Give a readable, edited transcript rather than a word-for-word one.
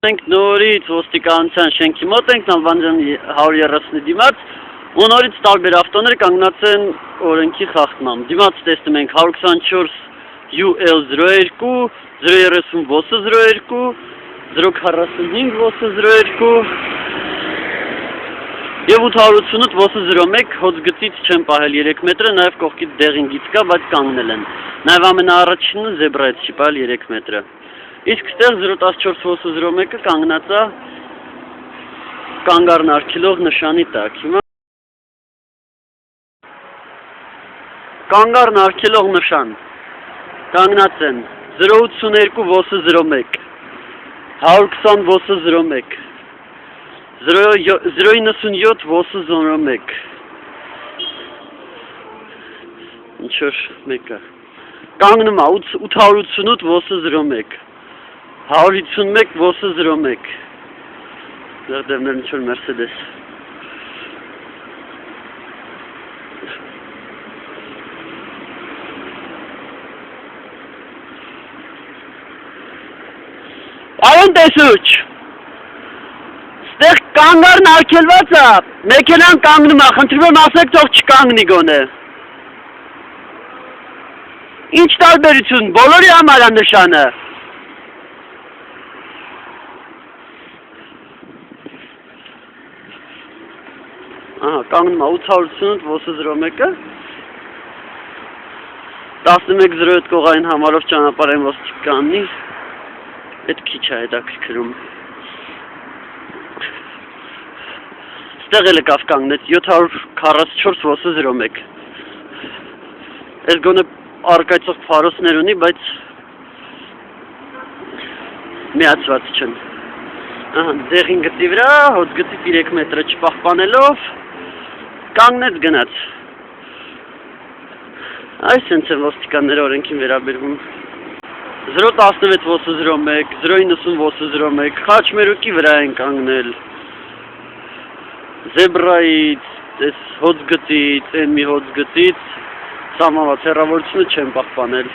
Մենք նորից ոստիկանության շենքի մոտ ենք, Նալբանդյան 130-ի դիմաց, ու նորից տարբեր ավտոներ կանգնած են օրենքի խախտմամբ։ Դիմաց տեսնում ենք 124 UL02, 030 VOS02, 045 VOS02 և 888 VOS01 հոծգծից չեն պահել 3 մետրը, նաև կողքից դեղին գիծ կա, բայց կանգնել են։ Նաև ամենաառաջինը զեբրայից չի պահել 3 մետրը։ Իսկ ստեղ 014 VOS01-ը կանգնած է կանգառն արգելող նշանի տակ։ Հիմա կանգառն արգելող նշան կանգնած են 082 VOS01, 120 VOS01, 097 VOS01, ինչ-որ մեկը, կանգնում է 888 VOS01, 151 VOS01, դեռ դեմներ ինչ-որ Mercedes։ Այոն տեսուչ, ստեղ կանգառն արգելված է, մեքենան կանգնում է, խնդրում եմ ասեք թող չկանգնի գոնե։ Ինչ տարբերություն, բոլորի համար է նշանը։ Ահա, կանգնում է 888 VOS01-ը, 1107 կողային համարով ճանապարհային ոստիկանի, այդ քիչ է հետաքրքրում։ Ստեղ էլ եկավ կանգնեց 744 VOS01։ Այս գոնե արկայծող փարոսներ ունի, բայց միացված չեն։ Ահա, դեղին գծի վրա, հոծ գծից 3 մետրը չպահպանելով, կանգնեց գնաց։ Այս հենց են ոստիկանները օրենքին վերաբերվում։ 016 VOS01, 090 VOS01, խաչմերուկի վրա են կանգնել։ Զեբրայից, այս հոծ գծից, այն մի հոծ գծից, սահմանված հեռավորությունը չեն պահպանել։